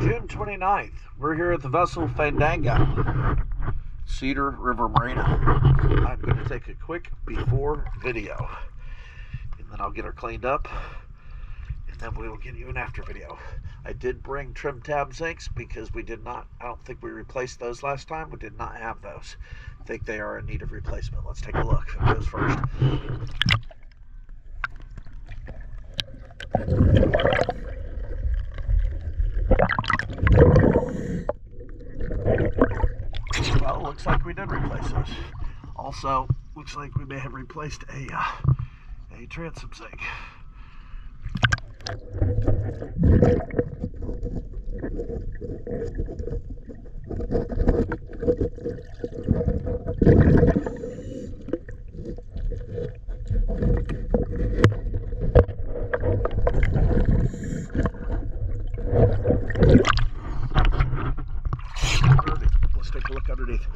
June 29th, we're here at the vessel Fandango, Cedar River Marina. I'm going to take a quick before video, and then I'll get her cleaned up, and then we will get you an after video. I did bring trim tab zincs because we did not, I don't think we replaced those last time. We did not have those. I think they are in need of replacement. Let's take a look. Who goes first? Well, looks like we did replace those. Also, looks like we may have replaced a transom zinc. Let's take a look underneath.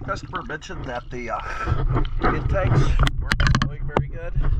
Customer mentioned that the intakes weren't flowing very good.